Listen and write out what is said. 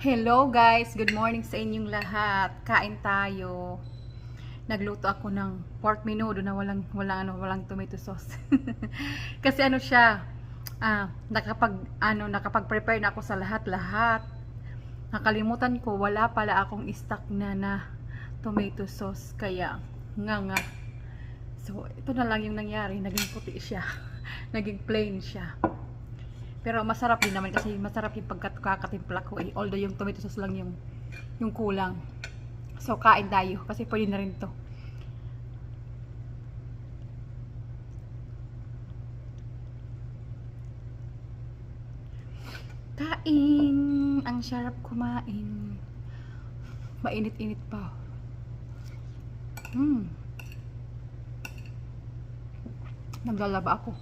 Hello guys, good morning sa inyong lahat. Kain tayo. Nagluto ako ng pork menudo na walang tomato sauce. Kasi ano siya, nakapag-prepare na ako sa lahat-lahat. Nakalimutan ko wala pala akong stock na tomato sauce kaya nga. So, ito na lang yung nangyari, naging puti siya. Naging plain siya. Pero masarap din naman kasi masarap yung pagkakatimpla ko eh. Although yung tomato sauce lang yung kulang. So kain tayo kasi pwede na rin to. Kain! Ang sarap kumain. Mainit-init pa. Naglalaba ako.